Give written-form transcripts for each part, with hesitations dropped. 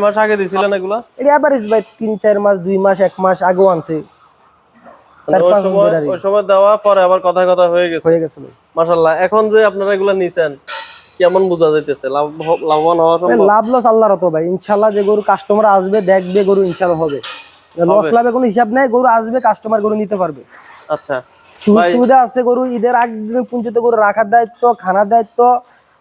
মাস আগে দিছিলেন এগুলা? এটা এভারেজ ভাই 3-4 মাস 2 মাস 1 মাস আগেও আনছে। ওই সময় দেওয়া পরে আবার কথা কথা হয়ে গেছে ভাই। মাশাআল্লাহ। এখন যে আপনারা এগুলা নিছেন কেমন বোঝা যাইতেছে? লাভবান হওয়া সম্ভব? লাভ লস আল্লাহর তো ভাই, ইনশাআল্লাহ যে গরু কাস্টমার আসবে দেখবে গরু ইনশাআল্লাহ হবে। লস লাভে কোনো হিসাব নাই, গরু আসবে কাস্টমার গরু নিতে পারবে। আচ্ছা ভাই, সুবিধা আছে গরু ঈদের আগ দিন পর্যন্ত গরু রাখার দায়িত্ব, খানার দায়িত্ব,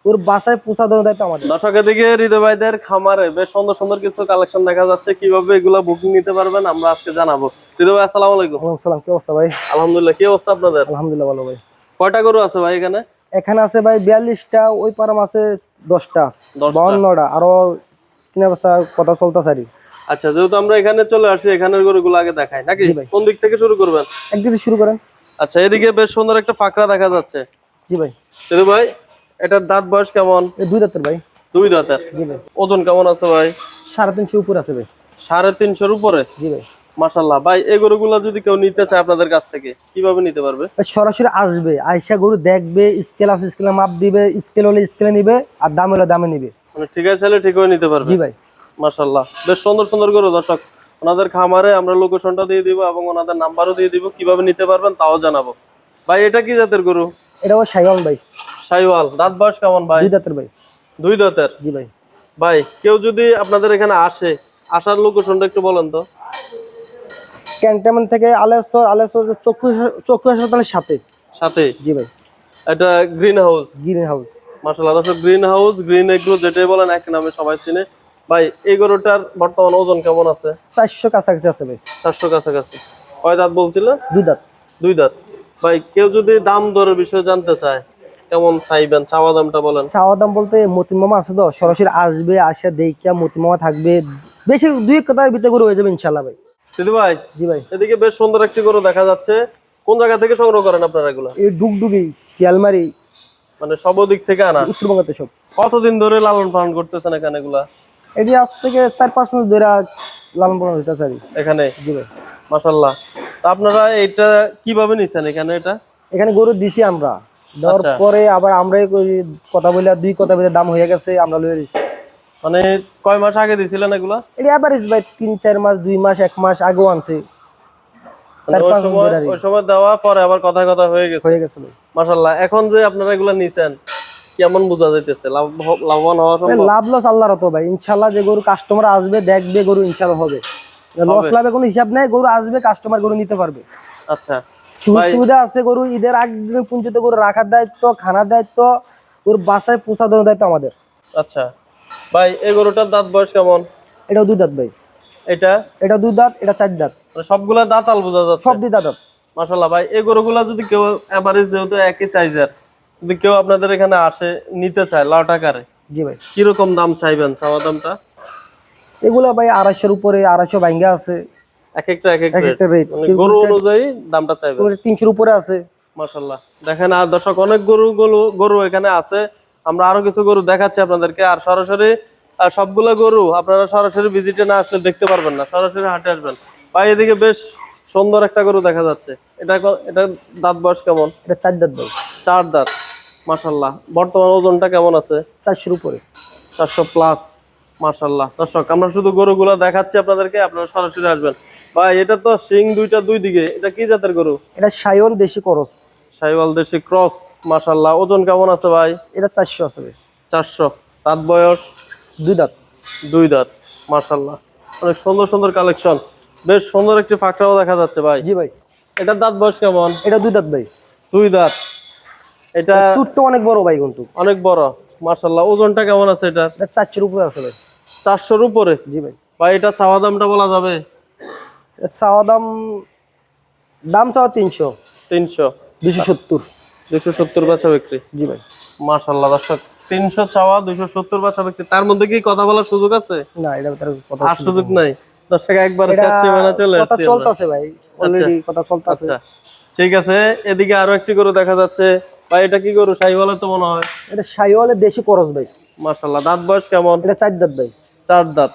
ওর বাসায় পোষা দেওয়ার দায়িত্ব আমাদের। দর্শকের দিকে হৃদয় ভাইদের খামারে বেশ সুন্দর সুন্দর কিছু কালেকশন দেখা যাচ্ছে। কিভাবে এগুলা বুকিং নিতে পারবেন আমরা আজকে জানাবো। হৃদয় ভাই আসসালামু আলাইকুম। ওয়ালাইকুম আসসালাম, কি অবস্থা ভাই? আলহামদুলিল্লাহ, কি অবস্থা আপনাদের? আলহামদুলিল্লাহ ভালো ভাই। কয়টা গরু আছে ভাই এখানে? এখানে আছে ভাই 42টা, ওই পারাম আছে 10টা, 52টা, আরো কিনা বেচা কথা চলতেছে আর কি। আচ্ছা, যেহেতু আমরা এখানে চলে আসছি, এখানের গরুগুলো আগে দেখাই নাকি? কোন দিক থেকে শুরু করবেন? একদিন শুরু করেন। আচ্ছা, এদিকে বেশ সুন্দর একটা ফাকড়া দেখা যাচ্ছে। জি ভাই। হৃদয় ভাই, এটার দাঁত বয়স কেমন? দুই দাঁতের ভাই। দুই দাঁতের। জি ভাই। ওজন কেমন আছে ভাই? 350 উপর আছে ভাই। 350-এর উপরে? জি ভাই। মাশাআল্লাহ ভাই, এই গরুগুলো যদি কেউ নিতে চায় আপনাদের কাছ থেকে কিভাবে নিতে পারবে? সরাসরি আসবে, আয়সা গরু দেখবে, স্কেল আছে স্কেলে মাপ দিবে, স্কেল হলে স্কেলে নিবে, আর দাম হলে দামে নিবে। মানে ঠিক আছে, ঠিক হয়ে নিতে পারবে। জি ভাই। মাশাআল্লাহ, বেশ সুন্দর সুন্দর গরু। দর্শক, ওনাদের খামারে আমরা লোকেশনটা দিয়ে দিব এবং ওনাদের নাম্বারও দিয়ে দিব, কিভাবে নিতে পারবেন তাও জানাবো। ভাই, এটা কি জাতের গরু? এটা ওই শাইওয়াল ভাই। শাইওয়াল। দাঁত বয়স কেমন ভাই? দুই দাঁতের ভাই। দুই দাঁতের। জি ভাই। ভাই, কেউ যদি আপনাদের এখানে আসে, আসার লোকেশনটা একটু বলেন তো। ক্যান্টনমেন্ট থেকে আলেশ্বর, চক্ষু হাসপাতালের সাথে সাথে? জি ভাই। এটা গ্রিন হাউস। Green house. মাশাআল্লাহ দর্শক, গ্রিন হাউস, গ্রিন এগ্রো যেটাই বলেন এক নামে সবাই চিনে। ভাই, এই গরুটার বর্তমান ওজন কেমন আছে? 400 কাছাকাছি আছে ভাই। 400 কাছাকাছি। কয় দাঁত বলছিল? দুই দাঁত। দুই দাঁত। ভাই, কেউ যদি দাম দরের বিষয়ে জানতে চায় কেমন চাইবেন, চাওয়া দামটা বলেন। চাওয়া দাম বলতে মতিন মামা আছে তো, সরাসরি আসবে, আসা দেখিয়া মতিন মামা থাকবে, বেশি দুই কথার ভিতরে গরু হয়ে যাবে ইনশাআল্লাহ ভাই। দিদি ভাই, জি ভাই। এদিকে বেশ সুন্দর একটি গরু দেখা যাচ্ছে। কোন জায়গা থেকে সংগ্রহ করেন আপনারা এগুলা? এই ডুগডুগি শিয়ালমারি, মানে সব দিক থেকে আনা? উত্তরবঙ্গতে সব। কতদিন ধরে লালন পালন করতেছেন এখানে এগুলা? এটি আজ থেকে 4-5 মাস ধরে লালন পালন হইতেছে আর কি। এখানে? জি ভাই। মাশাআল্লাহ। তা আপনারা এটা কিভাবে নিছেন এখানে? এখানে গরু দিছি আমরা, দেওয়ার পরে আবার আমরাই কথা বলে দুই কথা বলে দাম হয়ে গেছে, আমরা লয়ে দিছি। মানে কয় মাস আগে দিছিলেন এগুলা? এটা এভারেজ ভাই 3-4 মাস 2 মাস 1 মাস আগেও আনছে। ওই সময় দেওয়া পরে আবার কথা কথা হয়ে গেছে ভাই। মাশাআল্লাহ। এখন যে আপনারা এগুলা নিছেন কেমন বোঝা যাইতেছে? লাভবান হওয়া সম্ভব? লাভ লস আল্লাহর তো ভাই, ইনশাআল্লাহ যে গরু কাস্টমার আসবে দেখবে গরু ইনশাআল্লাহ হবে। লস লাভে কোনো হিসাব নাই, গরু আসবে কাস্টমার গরু নিতে পারবে। আচ্ছা, সুবিধা আছে গরু ঈদের আগ দিন পর্যন্ত গরু রাখার দায়িত্ব, খানার দায়িত্ব, ওর বাসায় পোষা দেওয়ার দায়িত্ব আমাদের। আচ্ছা ভাই, এই গরুটার দাঁত বয়স কেমন? এটাও দুই দাঁত ভাই। এটা দুই দাঁত, এটা 4 দাঁত। মানে সবগুলা দাঁতাল বোঝা যাচ্ছে? সব দুই দাঁত। মাশাআল্লাহ ভাই, এই গরুগুলা যদি কেউ এভারেজ যেহেতু একই সাইজের, যদি কেউ আপনাদের এখানে আসে নিতে চায় লাট আকারে, জি ভাই, কিরকম দাম চাইবেন? চাওয়া দামটা এগুলা ভাই 250-এর উপরে, 250 ভাঙ্গা আছে। এক একটা রেট, মানে গরু অনুযায়ী দামটা চাইবেন। 300-এর উপরে আছে। মাশাআল্লাহ, দেখেন আর দর্শক, অনেক গরু এখানে আছে। আমরা আরো কিছু গরু দেখাচ্ছি আপনাদেরকে। আর সরাসরি সবগুলো গরু আপনারা সরাসরি ভিজিটে না আসলে দেখতে পারবেন না, সরাসরি হাটে আসবেন। ভাই, এদিকে বেশ সুন্দর একটা গরু দেখা যাচ্ছে। এটা দাঁত বয়স কেমন? এটা 4 দাঁত ভাই। 4 দাঁত। মাশাআল্লাহ, বর্তমান ওজনটা কেমন আছে? 400-এর উপরে। 400 প্লাস। মাশাআল্লাহ দর্শক, আমরা শুধু গরুগুলো দেখাচ্ছি আপনাদেরকে, আপনারা সরাসরি আসবেন। ভাই, এটা তো শিং দুইটা দুই দিকে, এটা কি জাতের গরু? এটা শাইওয়াল দেশি ক্রস। শাইওয়াল দেশি ক্রস। মাশাআল্লাহ, ওজন কেমন আছে ভাই? এটা 400 আছে ভাই। 400। দাঁত বয়স? দুই দাঁত। দুই দাঁত। মাশাআল্লাহ, অনেক সুন্দর সুন্দর কালেকশন। বেশ সুন্দর একটি ফাকড়াও দেখা যাচ্ছে ভাই। জি ভাই। এটার দাঁত বয়স কেমন? এটা দুই দাঁত ভাই। দুই দাঁত। এটা চুটটা অনেক বড় ভাই, কিন্তু অনেক বড়। মাশাআল্লাহ, ওজনটা কেমন আছে এটা? এটা 400-এর উপরে আছে ভাই। 400-এর উপরে? জি ভাই। ভাই, এটা চাওয়া দামটা বলা যাবে? চাওয়া দাম চাওয়া 300। 300। 270। 270 বেচা বিক্রি? জি ভাই। মাশাআল্লাহ দর্শক, 300 চাওয়া, 270 বেচা বিক্রি। তার মধ্যে কি কথা বলার সুযোগ আছে? না, এটা তার কথা আর সুযোগ নাই। দর্শক, একবার শেষ সীমানা চলে আসছে। কথা চলতেছে ভাই, অলরেডি কথা চলতেছে। আচ্ছা, ঠিক আছে। এদিকে আরো একটি গরু দেখা যাচ্ছে। ভাই, এটা কি গরু? শাইওয়ালের তো মনে হয়। এটা শাইওয়ালের দেশি ক্রস ভাই। মাশাআল্লাহ, দাঁত বয়স কেমন? এটা 4 দাঁত ভাই। 4 দাঁত।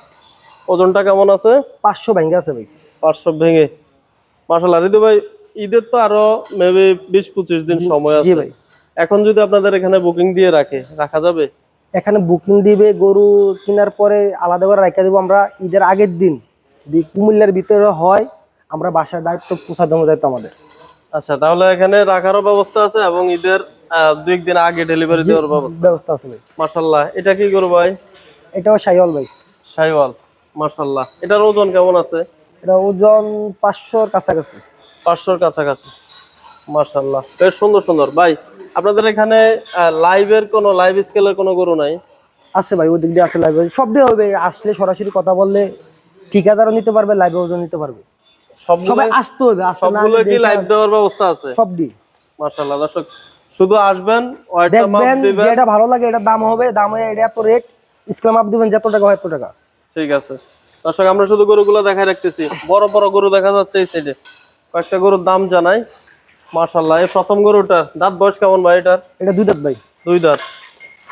ওজনটা কেমন আছে? 500 ভাঙ্গা আছে ভাই। 500 ভেঙে। মাশাআল্লাহ। ঋতু ভাই, ঈদের তো আরো মেবি 20-25 দিন সময় আছে। জি ভাই। এখন যদি আপনাদের এখানে বুকিং দিয়ে রাখা যাবে? এখানে বুকিং দিবে, গরু কেনার পরে আলাদা করে রাখা দেবো আমরা। ঈদের আগের দিন যদি কুমিল্লার ভিতরে হয়, আমরা বাসার দায়িত্ব পৌঁছা দেওয়ার দায়িত্ব আমাদের। আচ্ছা, তাহলে এখানে রাখারও ব্যবস্থা আছে এবং ঈদের 2 দিন আগে ডেলিভারি দেওয়ার ব্যবস্থা আছে ভাই। মাশাআল্লাহ। এটা কি গরু ভাই? এটাও শাহিওয়াল ভাই। শাইওয়াল, মাশাআল্লাহ। এটার ওজন কেমন আছে? এটা ওজন 500-র কাছাকাছি। 500-র কাছাকাছি, মাশাআল্লাহ। বেশ সুন্দর সুন্দর ভাই। আপনাদের এখানে লাইভের কোনো লাইভ স্কেলের কোনো গরু নাই? আছে ভাই, ওই দিক দিয়ে আছে, লাইব্রেরি সব দিয়ে হবে। আসলে সরাসরি কথা বললে ঠিকাদারও নিতে পারবে, লাইভে ওজন নিতে পারবে। সবাই আসতে হবে, সবগুলো কি লাইভ দেওয়ার ব্যবস্থা আছে? সব দিই। মাশাআল্লাহ। দর্শক শুধু আসবেন, ওয়েটটা মাপ দেখবেন, দিবেন, যেটা ভালো লাগে এটা দাম হবে, দামে এটা এত রেট, স্ক্যাম আপ দিবেন, যত টাকা হয় এত টাকা। ঠিক আছে দর্শক, আমরা শুধু গরুগুলো দেখাই রাখতেছি। বড় বড় গরু দেখা যাচ্ছে এই সাইডে, কয়েকটা গরুর দাম জানাই। মাশাআল্লাহ। এই প্রথম গরুটা দাঁত বয়স কেমন ভাই এটার? এটা 2 দাঁত ভাই। 2 দাঁত,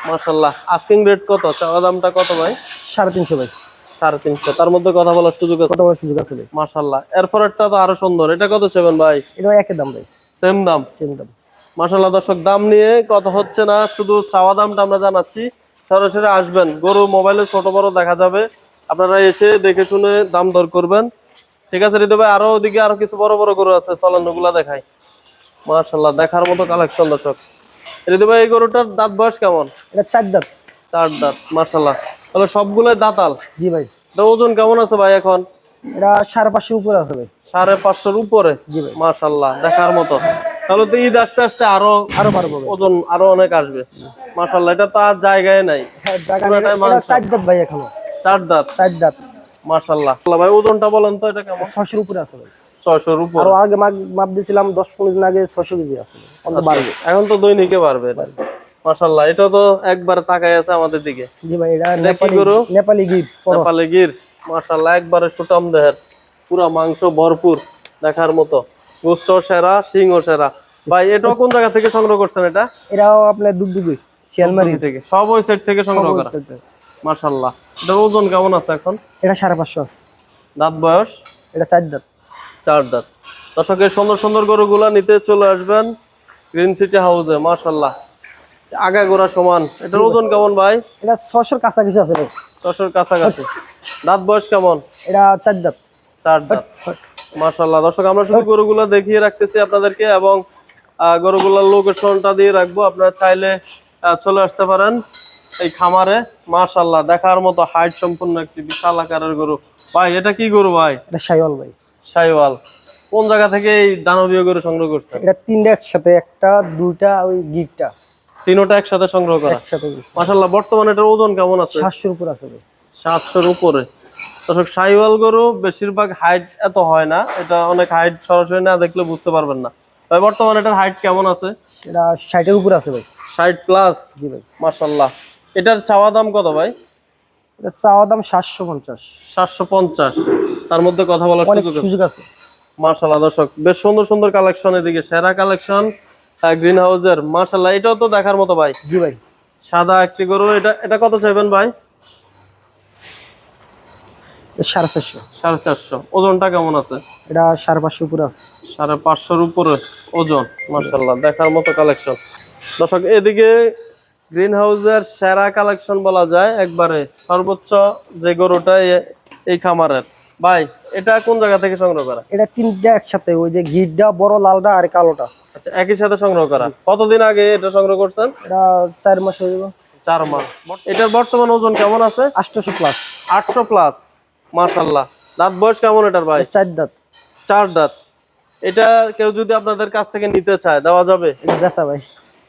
মাশাআল্লাহ। আস্কিং রেট কত, চাওয়া দামটা কত ভাই? 350 ভাই। 350, তার মধ্যে কথা বলার সুযোগ আছে? কত বড় সুযোগ আছে ভাই। মাশাআল্লাহ। এরপরটা তো আরো সুন্দর, এটা কত চাইবেন ভাই? এটা একই দাম ভাই। সেম দাম? সেম দাম। মাশাআল্লাহ। দর্শক দাম নিয়ে কথা হচ্ছে না, শুধু চাওয়া দামটা আমরা জানাচ্ছি। সরাসরি আসবেন, গরু মোবাইলে ছোট বড় দেখা যাবে, আপনারা এসে দেখে শুনে দাম দর করবেন। ঠিক আছে হৃদয় ভাই, আরো ওদিকে আরো কিছু বড় বড় গরু আছে, চলেন ওগুলা দেখাই। মাশাআল্লাহ, দেখার মতো কালেকশন দর্শক। হৃদয় ভাই, এই গরুটার দাঁত বয়স কেমন? এটা 4 দাঁত। 4 দাঁত, মাশাআল্লাহ। তাহলে সবগুলোই দাঁতাল? জি ভাই। এটা ওজন কেমন আছে ভাই এখন? এটা 550 উপরে আছে ভাই। 550-র উপরে? জি ভাই। মাশাআল্লাহ, দেখার মতো। তাহলে তো ঈদ আস্তে আস্তে আরো বাড়বো ভাই। ওজন আরো অনেক আসবে। মাশাআল্লাহ, এটা তো আর জায়গায় নাই। হ্যাঁ, জায়গা নেই। পুরোটাই এটা মাংস। 4 দাঁত ভাই এখনো। 4 দাঁত, 4 দাঁত। মাশাআল্লাহ। ভাই ওজনটা বলেন তো, এটা কেমন? 600-র উপরে আছে ভাই। 600-র উপর? আর আগে মাপ দিয়েছিলাম 10-15 দিন আগে, 600 কেজি আছে। অন্ত বাড়বে। এখন তো দৈনিকে বাড়বে এটা। মাশাআল্লাহ, এটা তো একবার তাকায় আছে আমাদের দিকে। জি ভাই, এটা এটা কি গরু? নেপালি গির। নেপালি গির, মাশাআল্লাহ। একবারে সুটাম দেহের, পুরা মাংস ভরপুর, দেখার মতো। গোস্ত সেরা, সিংহ সেরা। ভাই এটা কোন জায়গা থেকে সংগ্রহ করছেন এটা? এরাও আপনার দুগদুগি শিয়ালমারি থেকে, সব ওই সাইড থেকে সংগ্রহ করা? মাশাআল্লাহ। এটার ওজন কেমন আছে এখন? এটা 550 আছে। দাঁত বয়স? এটা 4 দাঁত। 4 দাঁত। দর্শকের সুন্দর সুন্দর গরুগুলা নিতে চলে আসবেন গ্রিন সিটি হাউসে। মাশাআল্লাহ, আগাগোড়া সমান। এটার ওজন কেমন ভাই? এটা 600-র কাছাকাছি আছে ভাই। 600-র কাছাকাছি। দাঁত বয়স কেমন? এটা 4 দাঁত। 4 দাঁত, মাশাআল্লাহ। দর্শক আমরা শুধু গরুগুলা দেখিয়ে রাখতেছি আপনাদেরকে এবং গরুগুলার লোকেশনটা দিয়ে রাখবো, আপনারা চাইলে চলে আসতে পারেন এই খামারে। মাশাআল্লাহ, দেখার মতো হাইট সম্পন্ন একটি বিশাল আকারের গরু। ভাই এটা কি গরু ভাই? এটা শাহিওয়াল ভাই। শাইওয়াল। কোন জায়গা থেকে এই দানবীয় গরু সংগ্রহ করছেন? এটা 3টা একসাথে, একটা দুইটা ওই গিকটা, তিনটা একসাথে সংগ্রহ করা? একসাথে। মাশাআল্লাহ। বর্তমানে এটার ওজন কেমন আছে? 700-র উপরে আছে ভাই। 700-র উপরে। দর্শক শাইওয়াল গরু বেশিরভাগ হাইট এত হয় না, এটা অনেক হাইট সরাসরি না দেখলে বুঝতে পারবেন না। ভাই বর্তমানে এটার হাইট কেমন আছে? এটা 60-এর উপরে আছে ভাই। 60 প্লাস? জি ভাই। মাশাআল্লাহ। এটার চাওয়া দাম কত ভাই? এটা চাওয়া দাম 750। 750, তার মধ্যে কথা বলার অনেক সুযোগ আছে? সুযোগ আছে। মাশাআল্লাহ। দর্শক বেশ সুন্দর সুন্দর কালেকশন, এদিকে সেরা কালেকশন গ্রিন হাউসের। মাশাআল্লাহ, এটাও তো দেখার মতো ভাই। জি ভাই। সাদা একটি গরু। এটা কত চাইবেন ভাই? 450। 450। ওজনটা কেমন আছে? এটা 550 উপরে আছে। 550-র উপরে ওজন। মাশাআল্লাহ, দেখার মতো কালেকশন। দর্শক এদিকে গ্রিন হাউসের সেরা কালেকশন বলা যায়, একবারে সর্বোচ্চ যে গরুটা এই খামারের। ভাই এটা কোন জায়গা থেকে সংগ্রহ করা? এটা 3টা একসাথে, ওই যে গিরটা বড় লালটা আর কালোটা। আচ্ছা, একই সাথে সংগ্রহ করা। কতদিন আগে এটা সংগ্রহ করছেন? এটা 4 মাস হয়ে যাবে। 4 মাস। এটার বর্তমান ওজন কেমন আছে? 800 প্লাস। 800 প্লাস, মাশাআল্লাহ। দাঁত বয়স কেমন এটার ভাই? 4 দাঁত। 4 দাঁত। এটা কেউ যদি আপনাদের কাছ থেকে নিতে চায় দেওয়া যাবে? এটা বেচা ভাই।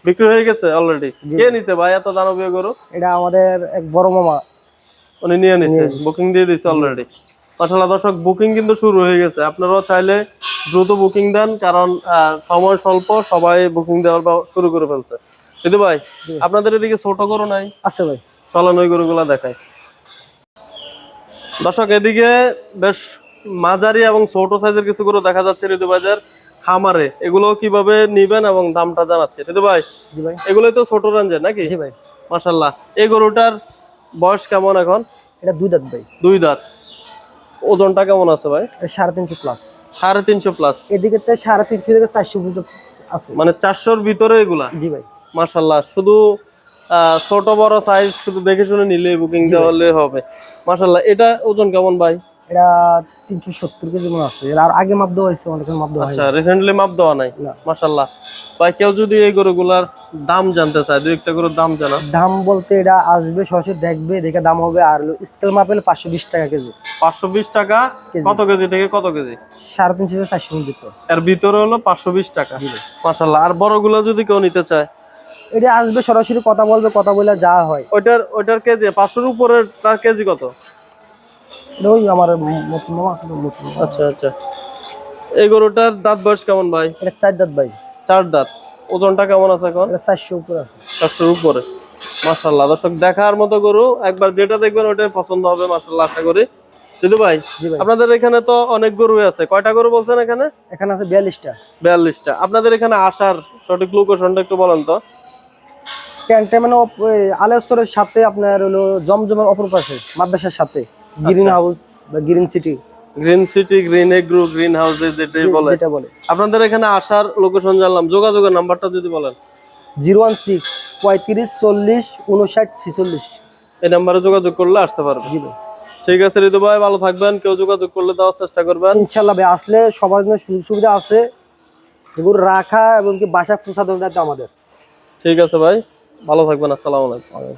বিক্রি হয়ে গেছে অলরেডি? কে নিছে ভাই এত দানবীয় গরু? এটা আমাদের এক বড় মামা, উনি নিয়ে নিছে, বুকিং দিয়ে দিছে অলরেডি। মাশাআল্লাহ। দর্শক বুকিং কিন্তু শুরু হয়ে গেছে, আপনারাও চাইলে দ্রুত বুকিং দেন, কারণ সময় স্বল্প, সবাই বুকিং দেওয়ার শুরু করে ফেলছে। দিদি ভাই আপনাদের এদিকে ছোট গরু নাই? আছে ভাই। চলেন ওই গরুগুলা দেখাই। দর্শক এদিকে বেশ মাঝারি এবং ছোট সাইজের কিছু গরু দেখা যাচ্ছে ঋতু ভাইদের খামারে। এগুলো কিভাবে নিবেন এবং দামটা জানাচ্ছে ঋতু ভাই? জি ভাই। এগুলোই তো ছোট রেঞ্জের নাকি? জি ভাই। মাশাআল্লাহ। এই গরুটার বয়স কেমন এখন? এটা 2 দাঁত ভাই। 2 দাঁত। ওজনটা কেমন আছে ভাই? 350 প্লাস। 350 প্লাস। এদিকে 350 থেকে 400 পর্যন্ত আছে, মানে 400-র ভিতরে এগুলা? জি ভাই। মাশাআল্লাহ। শুধু ছোট বড় সাইজ শুধু দেখে শুনে নিলে বুকিং দেওয়ালে হবে। মাশাআল্লাহ, এটা ওজন কেমন ভাই? এটা 370 কেজি মনে আছে। এর আর আগে মাপ দেওয়া হয়েছে, অনেক মাপ দেওয়া আচ্ছা, হয়নি। রিসেন্টলি মাপ দেওয়া নাই। না। মাশাআল্লাহ ভাই, কেউ যদি এই গরুগুলার দাম জানতে চায়, দুই একটা গরুর দাম জানা। দাম বলতে এটা আসবে সরাসরি দেখবে, দেখে দাম হবে। আর স্কেল মাপেল 520 টাকা কেজি। 520 টাকা কেজি। কত কেজি থেকে কত কেজি? 350 থেকে 400 ভিতর। এর ভিতরে হলো 520 টাকা। জি ভাই। মাশাআল্লাহ। আর বড়গুলো যদি কেউ নিতে চায়, এটা আসবে সরাসরি কথা বলবে, কথা বলে যা হয়। ওইটার কেজি 500-এর উপরের তার কেজি কত? এটা ওই আমার নতুন মামা আছে তো, নতুন মামা। আচ্ছা আচ্ছা। এই গরুটার দাঁত বয়স কেমন ভাই? এটা 4 দাঁত ভাই। 4 দাঁত। ওজনটা কেমন আছে এখন? এটা 400 উপরে আছে। 400-এর উপরে। মাশাআল্লাহ, দর্শক দেখার মতো গরু, একবার যেটা দেখবেন ওটাই পছন্দ হবে মাশাআল্লাহ, আশা করি। সিধু ভাই, জি ভাই। আপনাদের এখানে তো অনেক গরু আছে, কয়টা গরু বলছেন এখানে? এখানে আছে 42টা। 42টা। আপনাদের এখানে আসার সঠিক লোকেশনটা একটু বলেন তো। ক্যান্টনমেন্ট আলেশ্বরের সাথে আপনার হলো জমজমের অপর পাশে মাদ্রাসার সাথে গ্রিন আচ্ছা। হাউস বা green city green city, green agro, green হাউসে যেটাই বলে। যেটা বলে। আপনাদের এখানে আসার লোকেশন জানলাম, যোগাযোগের নাম্বারটা যদি বলেন। 016 35 40 59 46। এই নাম্বারে যোগাযোগ করলে আসতে পারবে। জি ভাই। ঠিক আছে ঋতু ভাই, ভালো থাকবেন। কেউ যোগাযোগ করলে দেওয়ার চেষ্টা করবেন। ইনশাল্লাহ ভাই, আসলে সবার জন্য সুযোগ সুবিধা আছে, এগুলো রাখা এবং কি বাসা পৌঁছা দেওয়া আমাদের। ঠিক আছে ভাই, ভালো থাকবেন। আসসালামু আলাইকুম।